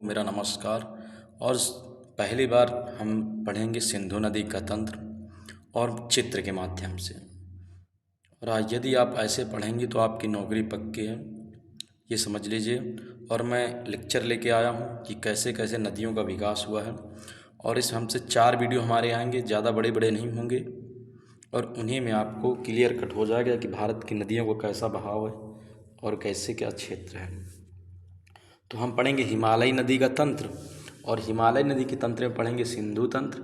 मेरा नमस्कार। और पहली बार हम पढ़ेंगे सिंधु नदी का तंत्र और चित्र के माध्यम से। और आज यदि आप ऐसे पढ़ेंगे तो आपकी नौकरी पक्की है, ये समझ लीजिए। और मैं लेक्चर लेके आया हूँ कि कैसे कैसे नदियों का विकास हुआ है, और इस हमसे 4 वीडियो हमारे आएंगे, ज़्यादा बड़े बड़े नहीं होंगे। और उन्हीं में आपको क्लियर कट हो जाएगा कि भारत की नदियों का कैसा बहाव है और कैसे क्या क्षेत्र है। तो हम पढ़ेंगे हिमालयी नदी का तंत्र, और हिमालय नदी के तंत्र में पढ़ेंगे सिंधु तंत्र,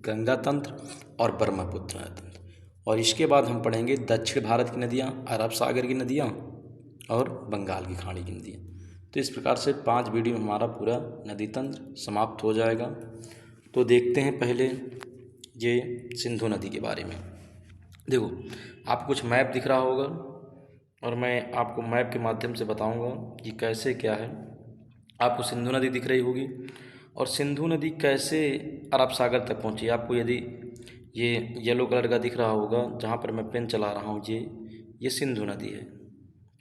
गंगा तंत्र और ब्रह्मपुत्र तंत्र। और इसके बाद हम पढ़ेंगे दक्षिण भारत की नदियाँ, अरब सागर की नदियाँ और बंगाल की खाड़ी की नदियाँ। तो इस प्रकार से 5 वीडियो में हमारा पूरा नदी तंत्र समाप्त हो जाएगा। तो देखते हैं पहले ये सिंधु नदी के बारे में। देखो, आपको कुछ मैप दिख रहा होगा और मैं आपको मैप के माध्यम से बताऊंगा कि कैसे क्या है। आपको सिंधु नदी दिख रही होगी, और सिंधु नदी कैसे अरब सागर तक पहुंची। आपको यदि ये येलो कलर का दिख रहा होगा जहाँ पर मैं पेन चला रहा हूँ, ये सिंधु नदी है।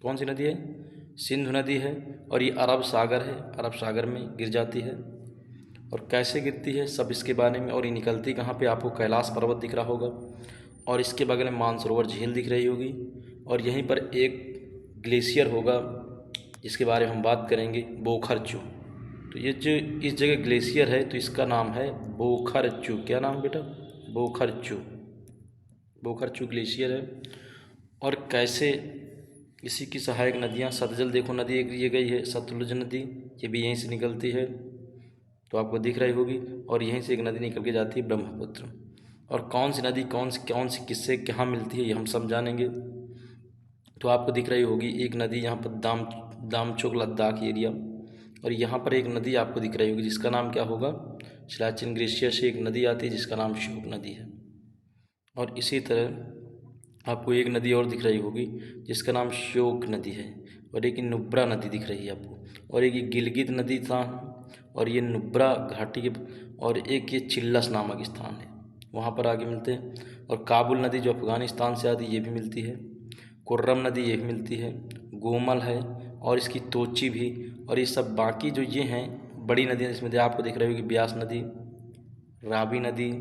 कौन सी नदी है? सिंधु नदी है। और ये अरब सागर है, अरब सागर में गिर जाती है। और कैसे गिरती है सब इसके बारे में। और ये निकलती कहाँ पे, आपको कैलाश पर्वत दिख रहा होगा, और इसके बगल में मानसरोवर झील दिख रही होगी, और यहीं पर एक ग्लेशियर होगा जिसके बारे में हम बात करेंगे, बोखरचू। तो ये जो इस जगह ग्लेशियर है तो इसका नाम है बोखरचू। क्या नाम बेटा? बोखरचू। बोखरचू ग्लेशियर है। और कैसे इसी की सहायक नदियाँ, सतलज देखो नदी एक ये गई है, सतलुज नदी, ये भी यहीं से निकलती है, तो आपको दिख रही होगी। और यहीं से एक नदी निकल के जाती है, ब्रह्मपुत्र। और कौन सी नदी कौन सी किससे कहाँ मिलती है ये हम सब जानेंगे। तो आपको दिख रही होगी एक नदी यहाँ पर दामचोक लद्दाख एरिया, और यहाँ पर एक नदी आपको दिख रही होगी जिसका नाम क्या होगा, सियाचिन ग्लेशियर से एक नदी आती है जिसका नाम श्योक नदी है। और इसी तरह आपको एक नदी और दिख रही होगी जिसका नाम श्योक नदी है, और एक नुब्रा नदी दिख रही है आपको, और एक ये गिलगित नदी था, और ये नुब्रा घाटी के, और एक ये चिल्लस नामक स्थान है, वहाँ पर आगे मिलते हैं। और काबुल नदी जो अफ़गानिस्तान से आती है ये भी मिलती है। कुर्रम नदी ये भी मिलती है। गोमल है, और इसकी तोची भी। और ये सब बाकी जो ये हैं बड़ी नदियाँ, जिसमें आपको दिख रही होगी ब्यास नदी, रावी नदी,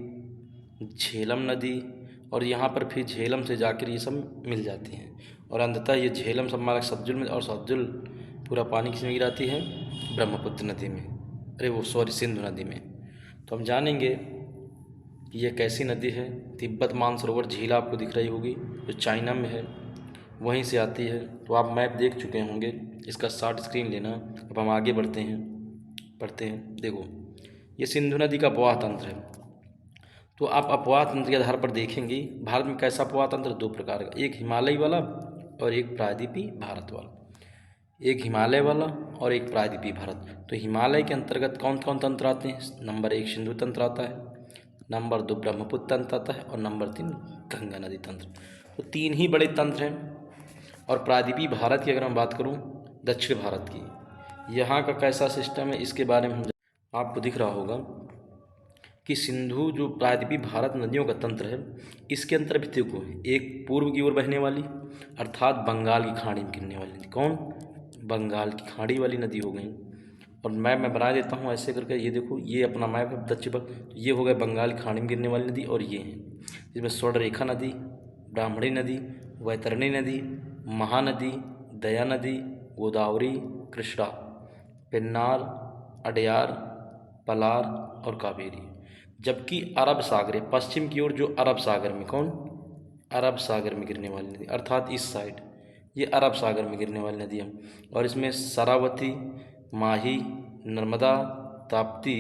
झेलम नदी, और यहाँ पर फिर झेलम से जाकर ये सब मिल जाती हैं। और अंततः ये झेलम सब हमारा सतलुज में, और सतलुज पूरा पानी किस में गिराती है, ब्रह्मपुत्र नदी में, अरे वो सॉरी सिंधु नदी में। तो हम जानेंगे कि यह कैसी नदी है। तिब्बत मानसरोवर झील आपको दिख रही होगी जो चाइना में है, वहीं से आती है। तो आप मैप देख चुके होंगे, इसका शॉर्ट स्क्रीन लेना। अब हम आगे बढ़ते हैं, पढ़ते हैं। देखो, ये सिंधु नदी का अपवाह तंत्र है। तो आप अपवाह तंत्र के आधार पर देखेंगे भारत में कैसा अपवाह तंत्र, 2 प्रकार का, एक हिमालय वाला और एक प्रायद्वीपीय भारत वाला। एक हिमालय वाला और एक प्रायद्वीपीय भारत। तो हिमालय के अंतर्गत कौन कौन तंत्र आते हैं? नंबर 1 सिंधु तंत्र आता है, नंबर 2 ब्रह्मपुत्र तंत्र आता है, और नंबर 3 गंगा नदी तंत्र। तो 3 ही बड़े तंत्र हैं। और प्रायद्वीपीय भारत की अगर मैं बात करूं, दक्षिण भारत की, यहाँ का कैसा सिस्टम है इसके बारे में आपको दिख रहा होगा कि सिंधु जो प्रायद्वीपीय भारत नदियों का तंत्र है, इसके अंतर्गत देखो, एक पूर्व की ओर बहने वाली अर्थात बंगाल की खाड़ी में गिरने वाली नदी, कौन? बंगाल की खाड़ी वाली नदी हो गई। और मैप मैं बना देता हूँ ऐसे करके, ये देखो, ये अपना मैप है दक्षिण पर, ये हो गया बंगाल की खाड़ी में गिरने वाली नदी। और ये है जिसमें स्वर्णरेखा नदी, ब्राह्मणी नदी, वैतरणी नदी, महानदी, दया नदी, गोदावरी, कृष्णा, पेन्नार, अडयार, पलार और कावेरी। जबकि अरब सागर है पश्चिम की ओर, जो अरब सागर में, कौन? अरब सागर में गिरने वाली नदी, अर्थात इस साइड ये अरब सागर में गिरने वाली नदी है। और इसमें शरावती, माही, नर्मदा, ताप्ती,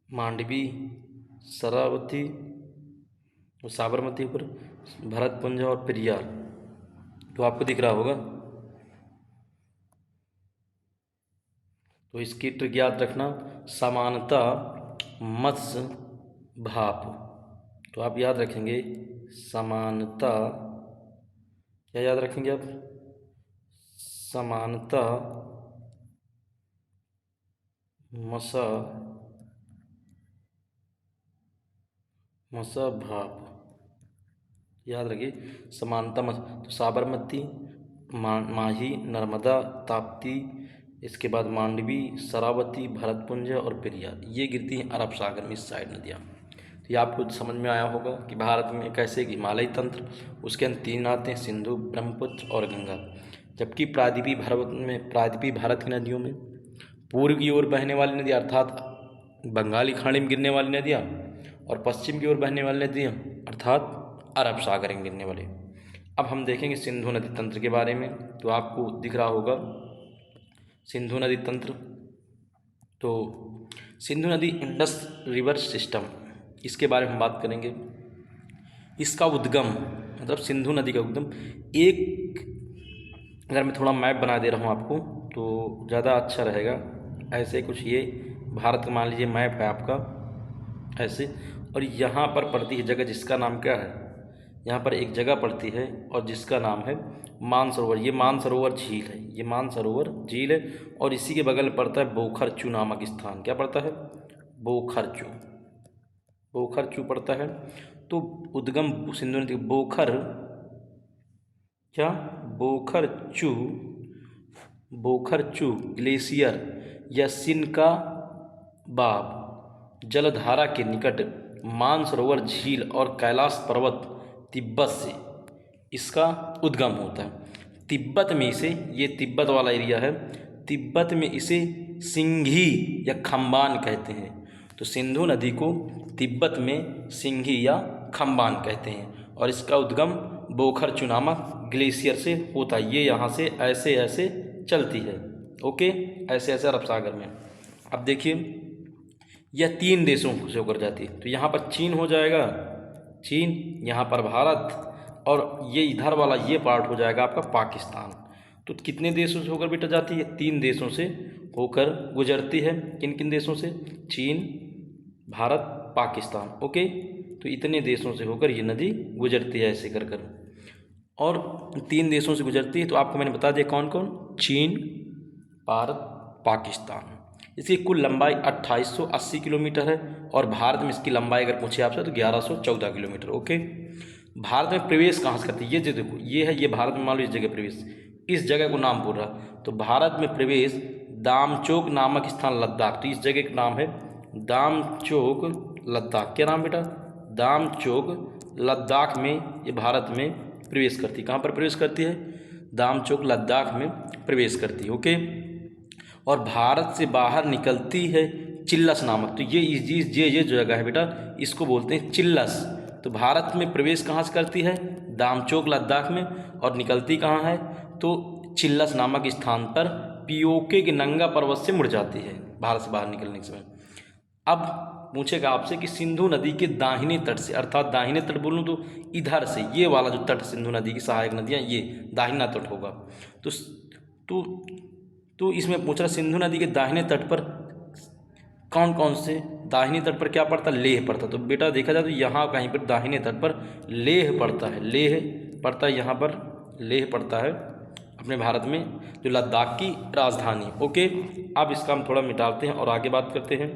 मांडवी, शरावती, साबरमती पर, भरतपुंज और पेरियार। तो आपको दिख रहा होगा। तो इसकी ट्रिक याद रखना, समानता, मत्स्य, भाप। तो आप याद रखेंगे समानता, क्या याद रखेंगे आप? समानता, मसा, भाप, याद रखिए समानता। तो साबरमती, माही, नर्मदा, ताप्ती, इसके बाद मांडवी, शरावती, भरतपुंज और पेरियार, ये गिरती हैं अरब सागर में इस साइड नदियाँ। तो ये आपको समझ में आया होगा कि भारत में कैसे हिमालयी तंत्र, उसके अंदर 3 आते हैं, सिंधु, ब्रह्मपुत्र और गंगा। जबकि प्रायद्वीपीय भारत की नदियों में पूर्व की ओर बहने वाली नदी अर्थात बंगाली खाड़ी में गिरने वाली नदियाँ, और पश्चिम की ओर बहने वाली नदियाँ अर्थात अरब सागर में गिरने वाली। अब हम देखेंगे सिंधु नदी तंत्र के बारे में। तो आपको दिख रहा होगा सिंधु नदी तंत्र। तो सिंधु नदी इंडस रिवर सिस्टम, इसके बारे में हम बात करेंगे। इसका उद्गम मतलब सिंधु नदी का उद्गम अगर मैं थोड़ा मैप बना दे रहा हूँ आपको तो ज़्यादा अच्छा रहेगा। ऐसे कुछ ये भारत का मान लीजिए मैप है आपका ऐसे, और यहाँ पर पड़ती है जगह जिसका नाम क्या है, यहाँ पर एक जगह पड़ती है और जिसका नाम है मानसरोवर। ये मानसरोवर झील है, ये मानसरोवर झील है, और इसी के बगल में पड़ता है बोखरचू नामक स्थान। क्या पड़ता है? बोखरचू, बोखरचू पड़ता है। तो उद्गम सिंधु नदी बोखरचू ग्लेशियर या सिनका बाब जलधारा के निकट मानसरोवर झील और कैलाश पर्वत तिब्बत से इसका उद्गम होता है। तिब्बत में इसे, ये तिब्बत वाला एरिया है, तिब्बत में इसे सिंघी या खम्बान कहते हैं। तो सिंधु नदी को तिब्बत में सिंघी या खम्बान कहते हैं, और इसका उद्गम बोखरचू नामक ग्लेशियर से होता है। ये यहाँ से ऐसे ऐसे चलती है, ओके, ऐसे ऐसे अरब सागर में। अब देखिए यह 3 देशों से होकर जाती है। तो यहाँ पर चीन हो जाएगा, चीन, यहाँ पर भारत, और ये इधर वाला ये पार्ट हो जाएगा आपका पाकिस्तान। तो कितने देशों से होकर बेटा जाती है? 3 देशों से होकर गुजरती है। किन किन देशों से? चीन, भारत, पाकिस्तान, ओके। तो इतने देशों से होकर ये नदी गुजरती है ऐसे कर कर, और 3 देशों से गुजरती है। तो आपको मैंने बता दिया कौन कौन, चीन, भारत, पाकिस्तान। इसकी कुल लंबाई 2880 किलोमीटर है, और भारत में इसकी लंबाई अगर पूछे आपसे तो 1114 किलोमीटर, ओके। भारत में प्रवेश कहाँ से करती है? ये जो देखो ये है, ये भारत में मान लो इस जगह प्रवेश, इस जगह को नाम बोल रहा। तो भारत में प्रवेश दामचोक नामक स्थान लद्दाख, तो इस जगह का नाम है दामचोक लद्दाख। क्या नाम बेटा? दामचोक लद्दाख में ये भारत में प्रवेश करती है। कहाँ पर प्रवेश करती है? दामचोक लद्दाख में प्रवेश करती है, ओके। और भारत से बाहर निकलती है चिल्लस नामक, तो ये जो जगह है बेटा इसको बोलते हैं चिल्लस। तो भारत में प्रवेश कहाँ से करती है? दामचोक लद्दाख में, और निकलती कहाँ है? तो चिल्लस नामक स्थान पर पीओके के नंगा पर्वत से मुड़ जाती है भारत से बाहर निकलने के समय। अब पूछेगा आपसे कि सिंधु नदी के दाहिने तट से, अर्थात दाहिने तट बोलूँ तो इधर से, ये वाला जो तट सिंधु नदी की सहायक नदियाँ, ये दाहिना तट होगा। तो इसमें पूछ रहा सिंधु नदी के दाहिने तट पर कौन कौन से, दाहिने तट पर क्या पड़ता? लेह पड़ता। तो बेटा देखा जाए तो यहाँ कहीं पर दाहिने तट पर लेह पड़ता है, लेह पड़ता है, यहाँ पर लेह पड़ता है अपने भारत में, जो लद्दाख की राजधानी, ओके। अब इसका हम थोड़ा मिटाते हैं और आगे बात करते हैं।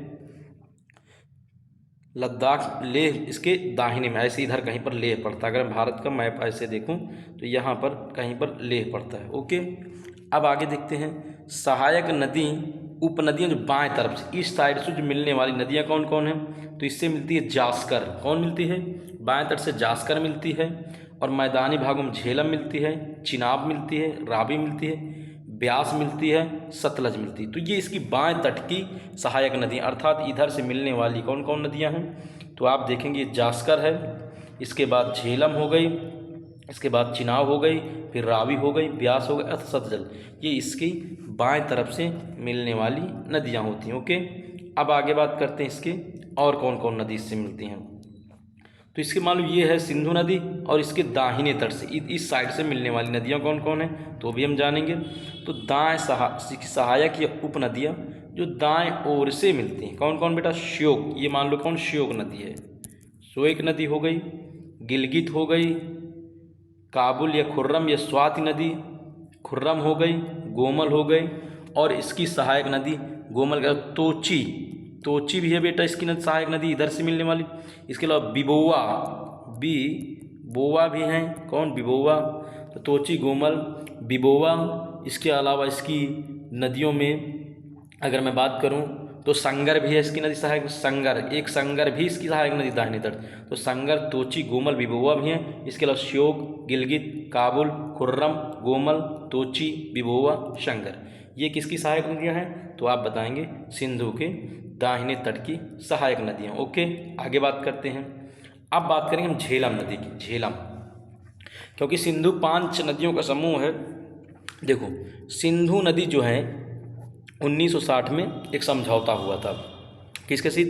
लद्दाख, लेह इसके दाहिने में, ऐसे इधर कहीं पर लेह पड़ता है। अगर मैं भारत का मैप ऐसे देखूं तो यहाँ पर कहीं पर लेह पड़ता है, ओके। अब आगे देखते हैं सहायक नदी उपनदियाँ जो बाएं तरफ से, इस साइड से जो मिलने वाली नदियाँ कौन कौन हैं? तो इससे मिलती है जास्कर, कौन मिलती है? बाएं तट से जास्कर मिलती है, और मैदानी भागों में झेलम मिलती है, चिनाब मिलती है, रावी मिलती है, ब्यास मिलती है, सतलज मिलती है। तो ये इसकी बाएं तट की सहायक नदियाँ, अर्थात इधर से मिलने वाली कौन कौन नदियाँ हैं? तो आप देखेंगे जास्कर है, इसके बाद झेलम हो गई, इसके बाद चिनाब हो गई, फिर रावी हो गई, ब्यास हो गई, अथ सतलज, ये इसकी बाएं तरफ से मिलने वाली नदियाँ होती हैं, ओके। अब आगे बात करते हैं इसके और कौन कौन नदी इससे मिलती हैं। तो इसके मालूम ये है सिंधु नदी, और इसके दाहिने तट से इस साइड से मिलने वाली नदियाँ कौन कौन हैं तो भी हम जानेंगे। तो दाएं सहायक या उपनदियाँ जो दाएं ओर से मिलती हैं, कौन कौन बेटा? श्योक, ये मान लो कौन? श्योक नदी है, श्योक नदी हो गई, गिलगित हो गई, काबुल या खुर्रम या स्वाति नदी खुर्रम हो गई, गोमल हो गई, और इसकी सहायक नदी गोमल का तोची भी है बेटा इसकी सहायक नदी इधर से मिलने वाली। इसके अलावा बिबोवा भी हैं, कौन? बिबोवा, तो तोची, गोमल, बिबोवा, इसके अलावा इसकी नदियों में अगर मैं बात करूं तो संगर भी है इसकी नदी सहायक, संगर भी इसकी सहायक नदी दाहिने तट। तो संगर, तोची, गोमल, विभोवा भी हैं। इसके अलावा श्योक, गिलगित, काबुल, खुर्रम, गोमल, तोची, विभोवा, संगर, ये किसकी सहायक नदियां हैं? तो आप बताएंगे सिंधु के दाहिने तट की सहायक नदियां। ओके, आगे बात करते हैं। अब बात करेंगे हम झेलम नदी की। झेलम, क्योंकि सिंधु 5 नदियों का समूह है। देखो, सिंधु नदी जो है 1960 में एक समझौता हुआ था, किसके साथ?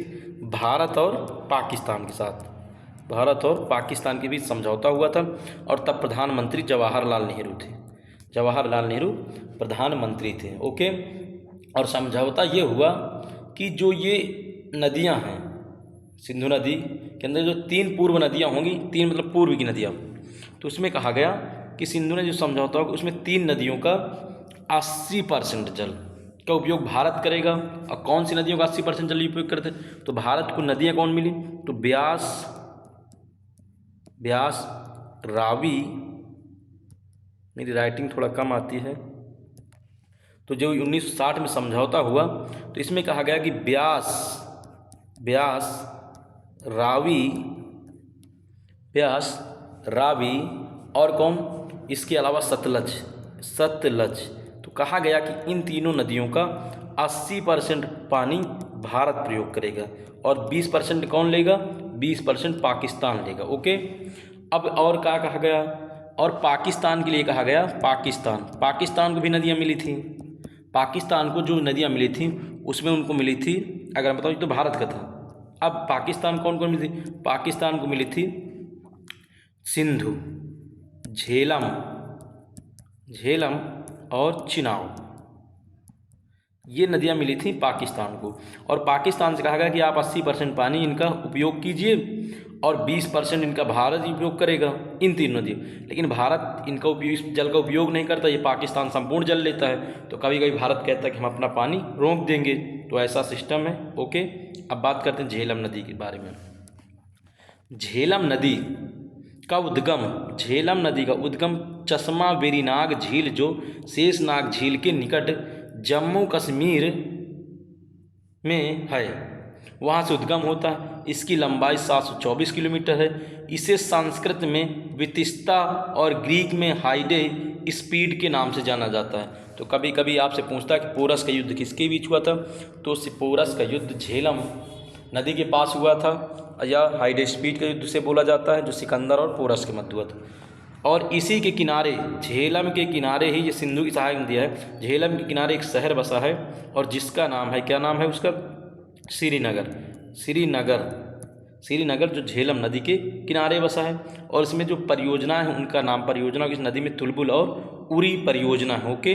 भारत और पाकिस्तान के साथ। भारत और पाकिस्तान के बीच समझौता हुआ था, और तब प्रधानमंत्री जवाहरलाल नेहरू थे। जवाहरलाल नेहरू प्रधानमंत्री थे। ओके, और समझौता ये हुआ कि जो ये नदियां हैं, सिंधु नदी के अंदर जो 3 पूर्व नदियां होंगी, 3 मतलब पूर्व की नदियां, तो उसमें कहा गया कि सिंधु ने जो समझौता होगा उसमें 3 नदियों का 80% जल का उपयोग भारत करेगा। और कौन सी नदियों का 80% जल उपयोग करते? तो भारत को नदियां कौन मिली? तो ब्यास, रावी, मेरी राइटिंग थोड़ा कम आती है, तो जो 1960 में समझौता हुआ तो इसमें कहा गया कि रावी और कौन? इसके अलावा सतलज। तो कहा गया कि इन तीनों नदियों का 80% पानी भारत प्रयोग करेगा, और 20% कौन लेगा? 20% पाकिस्तान लेगा। ओके, अब और क्या कहा गया? और पाकिस्तान के लिए कहा गया, पाकिस्तान को भी नदियाँ मिली थी। पाकिस्तान को जो नदियाँ मिली थी उसमें उनको मिली थी, अगर मैं बताऊँ तो भारत का था। अब पाकिस्तान कौन कौन मिली थी? पाकिस्तान को मिली थी सिंधु, झेलम और चिनाब, ये नदियाँ मिली थी पाकिस्तान को। और पाकिस्तान से कहा गया कि आप 80% पानी इनका उपयोग कीजिए, और 20% इनका भारत ही उपयोग करेगा, इन 3 नदियों। लेकिन भारत इनका उपयोग, जल का उपयोग नहीं करता, ये पाकिस्तान संपूर्ण जल लेता है। तो कभी कभी भारत कहता है कि हम अपना पानी रोक देंगे, तो ऐसा सिस्टम है। ओके, अब बात करते हैं झेलम नदी के बारे में। झेलम नदी का उद्गम चश्मा वेरीनाग झील, जो शेषनाग झील के निकट जम्मू कश्मीर में है, वहाँ से उद्गम होता है। इसकी लंबाई 724 किलोमीटर है। इसे संस्कृत में वितिस्ता और ग्रीक में हाइडे स्पीड के नाम से जाना जाता है। तो कभी कभी आपसे पूछता है कि पोरस का युद्ध किसके बीच हुआ था? तो पोरस का युद्ध झेलम नदी के पास हुआ था, या हाइडे स्पीड का युद्ध से बोला जाता है, जो सिकंदर और पोरस के मध्य हुआ था। और इसी के किनारे, झेलम के किनारे ही ये सिंधु की सहायक नदी है। झेलम के किनारे एक शहर बसा है, और जिसका नाम है, क्या नाम है उसका? श्रीनगर, जो झेलम नदी के किनारे बसा है। और इसमें जो परियोजना है उनका नाम, परियोजना इस नदी में तुलबुल और उरी परियोजना है। ओके,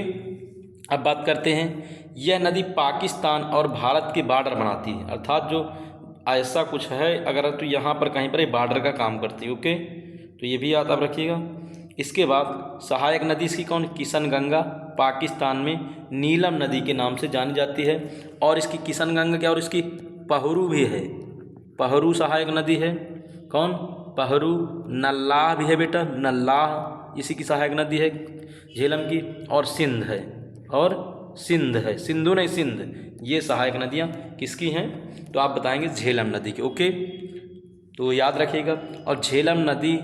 अब बात करते हैं, यह नदी पाकिस्तान और भारत के बॉर्डर बनाती है, अर्थात जो ऐसा कुछ है अगर तो यहाँ पर कहीं पर बॉर्डर का काम करती है। ओके, तो ये भी याद आप रखिएगा। इसके बाद सहायक नदी इसकी कौन? किशनगंगा, पाकिस्तान में नीलम नदी के नाम से जानी जाती है। और इसकी किशनगंगा क्या, और इसकी पहरू भी है, पहरू सहायक नदी है। कौन? पहरू। नल्लाह भी है बेटा, नल्लाह इसी की सहायक नदी है झेलम की। और सिंध है, सिंधु नहीं सिंध, ये सहायक नदियाँ किसकी हैं? तो आप बताएंगे झेलम नदी की। ओके, तो याद रखिएगा। और झेलम नदी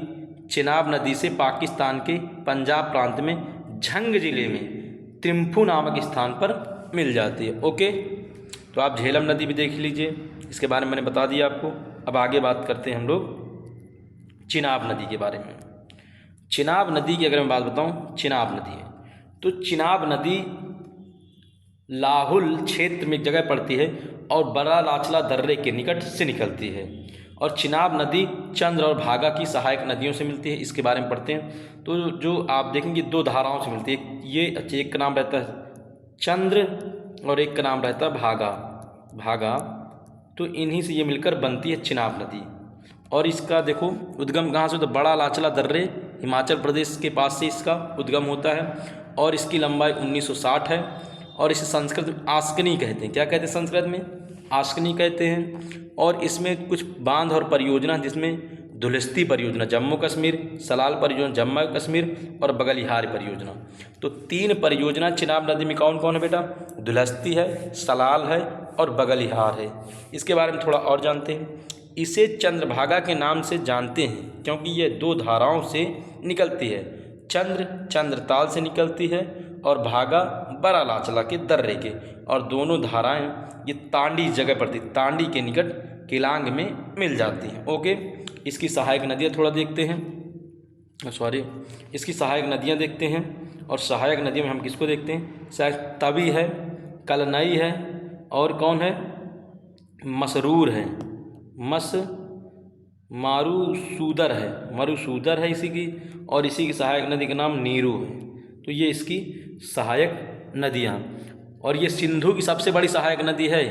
चिनाब नदी से पाकिस्तान के पंजाब प्रांत में झंग जिले में त्रिम्फू नामक स्थान पर मिल जाती है। ओके, तो आप झेलम नदी भी देख लीजिए, इसके बारे में मैंने बता दिया आपको। अब आगे बात करते हैं हम लोग चिनाब नदी के बारे में। चिनाब नदी की अगर मैं बात बताऊं, चिनाब नदी है, तो चिनाब नदी लाहुल क्षेत्र में एक जगह पड़ती है और बड़ा लाचला दर्रे के निकट से निकलती है। और चिनाब नदी चंद्र और भागा की सहायक नदियों से मिलती है, इसके बारे में पढ़ते हैं। तो जो आप देखेंगे 2 धाराओं से मिलती है, ये एक का नाम रहता है चंद्र और एक का नाम रहता है भागा, तो इन्हीं से ये मिलकर बनती है चिनाब नदी। और इसका देखो उद्गम कहाँ से, तो बड़ा लाचला दर्रे हिमाचल प्रदेश के पास से इसका उद्गम होता है। और इसकी लंबाई 1960 है। और इसे संस्कृत में आस्कनी कहते हैं। क्या कहते हैं संस्कृत में? आस्कनी कहते हैं। और इसमें कुछ बांध और परियोजना, जिसमें धुलस्ती परियोजना जम्मू कश्मीर, सलाल परियोजना जम्मू कश्मीर और बगलिहार परियोजना। तो 3 परियोजना चिनाब नदी में कौन कौन है बेटा? धुलस्ती है, सलाल है और बगलिहार है। इसके बारे में थोड़ा और जानते हैं। इसे चंद्रभागा के नाम से जानते हैं क्योंकि ये 2 धाराओं से निकलती है। चंद्रताल से निकलती है और भागा बरालाचला के दर्रे के, और दोनों धाराएं ये तांडी जगह पड़ती, तांडी के निकट केलांग में मिल जाती हैं। ओके, इसकी सहायक नदियाँ थोड़ा देखते हैं, इसकी सहायक नदियाँ देखते हैं। और सहायक नदियों में हम किसको देखते हैं? शायद तवी है, कलनई है और कौन है? मसरूर है, मरुसूदर है इसी की, और इसी की सहायक नदी का नाम नीरू है। तो ये इसकी सहायक नदियाँ। और ये सिंधु की सबसे बड़ी सहायक नदी है,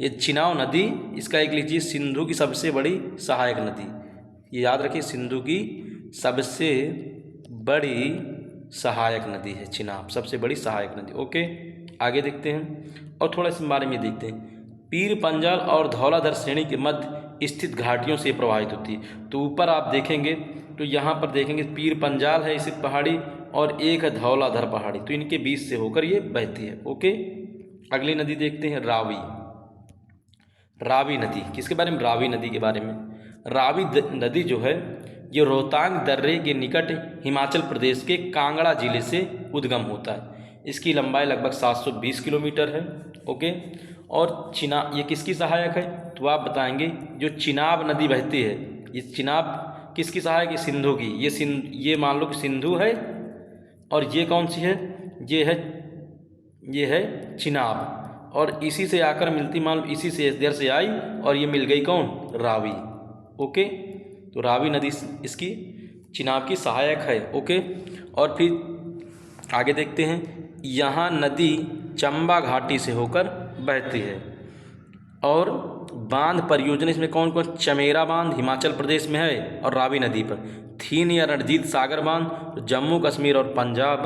ये चिनाब नदी। इसका एक लीजिए, सिंधु की सबसे बड़ी सहायक नदी, ये याद रखिए, सिंधु की सबसे बड़ी सहायक नदी है चिनाब, सबसे बड़ी सहायक नदी। ओके, आगे देखते हैं और थोड़ा इस बारे में देखते हैं। पीर पंजाल और धौलाधर श्रेणी के मध्य स्थित घाटियों से प्रवाहित होती है। तो ऊपर आप देखेंगे तो यहाँ पर देखेंगे पीर पंजाल है इसी पहाड़ी, और एक है धौलाधर पहाड़ी, तो इनके बीच से होकर ये बहती है। ओके, अगली नदी देखते हैं, रावी नदी। किसके बारे में? रावी नदी के बारे में। रावी नदी जो है ये रोहतांग दर्रे के निकट हिमाचल प्रदेश के कांगड़ा जिले से उद्गम होता है। इसकी लंबाई लगभग 720 किलोमीटर है। ओके, और ये किसकी सहायक है? तो आप बताएंगे जो चिनाब नदी बहती है, ये चिनाब किसकी सहायक है? सिंधु की। ये मान लो कि सिंधु है, और ये कौन सी है? ये है चिनाब, और इसी से आकर मिलती, मान लो इसी से इधर से आई और ये मिल गई कौन? रावी। ओके, तो रावी नदी इसकी चिनाब की सहायक है। ओके, और फिर आगे देखते हैं, यहाँ नदी चंबा घाटी से होकर बहती है। और बांध परियोजना इसमें कौन कौन? चमेरा बांध हिमाचल प्रदेश में है और रावी नदी पर। थीन या रणजीत सागर बांध जम्मू कश्मीर और पंजाब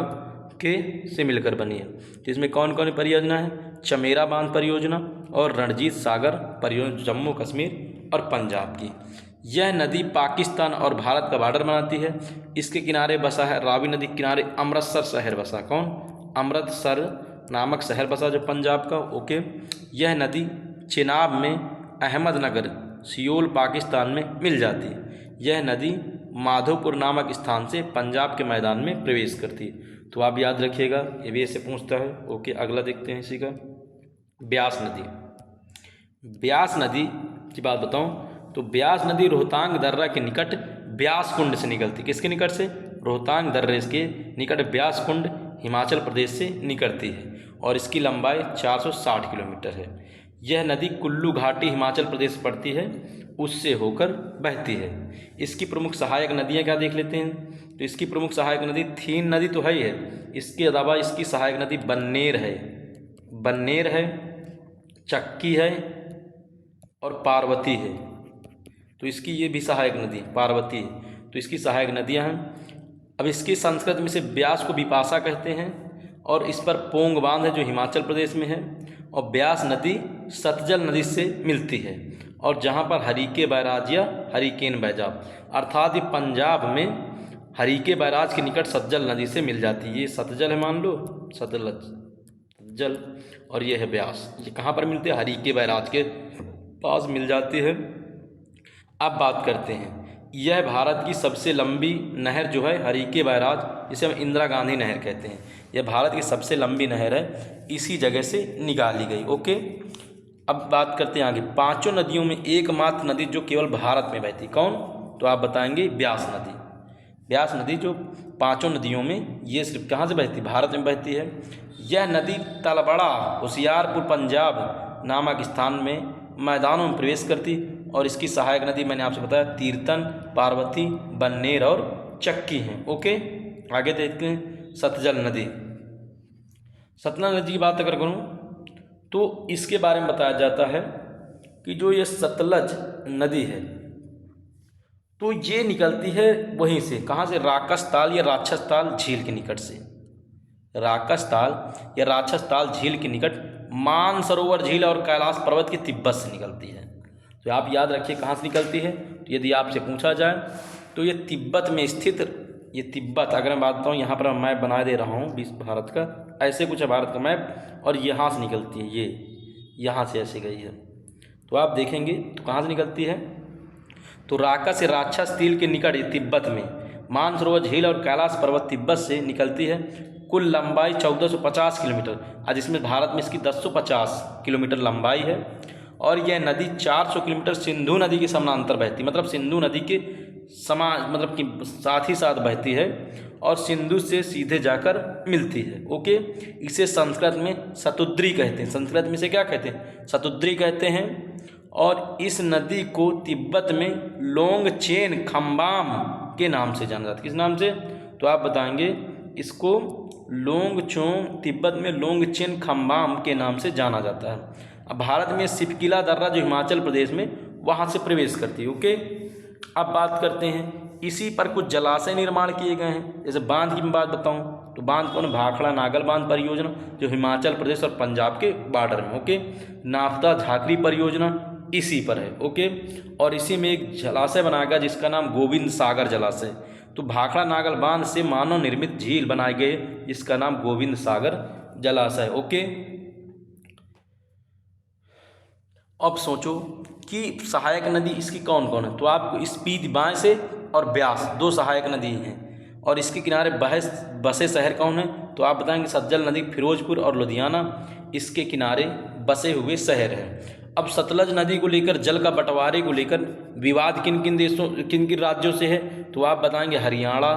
के से मिलकर बनी है। तो इसमें कौन कौन परियोजना है? चमेरा बांध परियोजना और रणजीत सागर परियोजना जम्मू कश्मीर और पंजाब की। यह नदी पाकिस्तान और भारत का बॉर्डर बनाती है। इसके किनारे बसा है, रावी नदी के किनारे अमृतसर शहर बसा। कौन? अमृतसर नामक शहर बसा जो पंजाब का। ओके, यह नदी चिनाब में अहमदनगर सियोल पाकिस्तान में मिल जाती है। यह नदी माधोपुर नामक स्थान से पंजाब के मैदान में प्रवेश करती है। तो आप याद रखिएगा, ये भी ऐसे पूछता है। ओके, अगला देखते हैं इसी का, ब्यास नदी। ब्यास नदी की बात बताऊं तो ब्यास नदी रोहतांग दर्रा के निकट ब्यास कुंड से निकलती। किसके निकट से? रोहतांग दर्रे के निकट ब्यास कुंड हिमाचल प्रदेश से निकलती है, और इसकी लंबाई 460 किलोमीटर है। यह नदी कुल्लू घाटी हिमाचल प्रदेश पड़ती है, उससे होकर बहती है। इसकी प्रमुख सहायक नदियाँ क्या देख लेते हैं। तो इसकी प्रमुख सहायक नदी थीन नदी तो है ही है, इसके अलावा इसकी सहायक नदी बन्नेर है, चक्की है और पार्वती है। तो इसकी ये भी सहायक नदी पार्वती है। तो इसकी सहायक नदियाँ हैं। अब इसकी संस्कृत में से ब्यास को बिपाशा कहते हैं, और इस पर पोंग बांध है जो हिमाचल प्रदेश में है। और ब्यास नदी सतलज नदी से मिलती है, और जहाँ पर हरीके बैराज या हरिकेन बैजाब, अर्थात ये पंजाब में हरीके बैराज के निकट सतलज नदी से मिल जाती है। ये सतलज है, मान लो सतलज, और ये है ब्यास। ये कहाँ पर मिलती है? हरीके बैराज के पास मिल जाती है। अब बात करते हैं, यह भारत की सबसे लंबी नहर जो है हरीके बैराज, जिसे हम इंदिरा गांधी नहर कहते हैं, यह भारत की सबसे लंबी नहर है, इसी जगह से निकाली गई। ओके, अब बात करते हैं आगे, 5 नदियों में एकमात्र नदी जो केवल भारत में बहती। कौन? तो आप बताएंगे ब्यास नदी। ब्यास नदी जो 5 नदियों में, ये सिर्फ कहाँ से बहती? भारत में बहती है। यह नदी तलबड़ा होशियारपुर पंजाब नामक स्थान में मैदानों में प्रवेश करती, और इसकी सहायक नदी मैंने आपसे बताया तीर्थन, पार्वती, बन्नेर और चक्की हैं। ओके, आगे देखते हैं सतलज नदी। सतलज नदी की बात अगर करूँ तो इसके बारे में बताया जाता है कि जो ये सतलज नदी है तो ये निकलती है वहीं से, कहाँ से? राकसताल या राक्षसताल झील के निकट से। राकसताल या राक्षसताल झील के निकट मानसरोवर झील और कैलाश पर्वत के तिब्बत से निकलती है। तो आप याद रखिए कहाँ से निकलती है। तो यदि आपसे पूछा जाए तो ये तिब्बत में स्थित, ये तिब्बत, अगर मैं बात बताऊँ यहाँ पर मैं मैप बना दे रहा हूँ विश्व भारत का, ऐसे कुछ है भारत का मैप, और यहाँ से निकलती है, ये यहाँ से ऐसे गई है। तो आप देखेंगे तो कहाँ से निकलती है, तो राका से राक्षस तिल के निकट तिब्बत में, मानसरोवर झील और कैलाश पर्वत तिब्बत से निकलती है। कुल लंबाई 1450 किलोमीटर, आज इसमें भारत में इसकी 1050 किलोमीटर लंबाई है। और यह नदी 400 किलोमीटर सिंधु नदी के समानांतर बहती, मतलब सिंधु नदी के मतलब कि साथ ही साथ बहती है और सिंधु से सीधे जाकर मिलती है। ओके, इसे संस्कृत में शतुद्री कहते हैं, संस्कृत में इसे क्या कहते हैं, शतुद्री कहते हैं। और इस नदी को तिब्बत में लोंगचेन खम्बाम के नाम से जाना जाता है। किस नाम से, तो आप बताएंगे इसको लोंगचोंग, तिब्बत में लोंगचेन खम्बाम के नाम से जाना जाता है। अब भारत में सिपकिला दर्रा जो हिमाचल प्रदेश में, वहाँ से प्रवेश करती है। ओके, अब बात करते हैं इसी पर कुछ जलाशय निर्माण किए गए हैं। जैसे बांध की मैं बात बताऊं तो बांध कौन, भाखड़ा नागल बांध परियोजना जो हिमाचल प्रदेश और पंजाब के बॉर्डर में। ओके, नाफता झाकरी परियोजना इसी पर है। ओके, और इसी में एक जलाशय बनाया गया जिसका नाम गोविंद सागर जलाशय। तो भाखड़ा नागल बांध से मानव निर्मित झील बनाए गए जिसका नाम गोविंद सागर जलाशय। ओके, अब सोचो कि सहायक नदी इसकी कौन कौन है, तो आपको स्पीति बाएं से और ब्यास, दो सहायक नदी हैं। और इसके किनारे बसे शहर कौन है, तो आप बताएंगे सतलज नदी फिरोजपुर और लुधियाना इसके किनारे बसे हुए शहर हैं। अब सतलज नदी को लेकर, जल का बंटवारे को लेकर विवाद किन किन देशों, किन किन राज्यों से है, तो आप बताएंगे हरियाणा,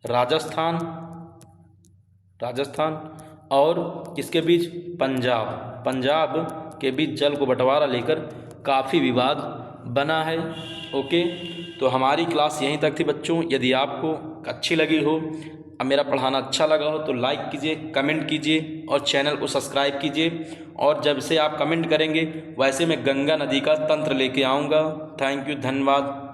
राजस्थान और किसके बीच, पंजाब के बीच जल को बंटवारा लेकर काफ़ी विवाद बना है। ओके, तो हमारी क्लास यहीं तक थी बच्चों। यदि आपको अच्छी लगी हो, अब मेरा पढ़ाना अच्छा लगा हो तो लाइक कीजिए, कमेंट कीजिए और चैनल को सब्सक्राइब कीजिए। और जब से आप कमेंट करेंगे वैसे मैं गंगा नदी का तंत्र लेके आऊँगा। थैंक यू, धन्यवाद।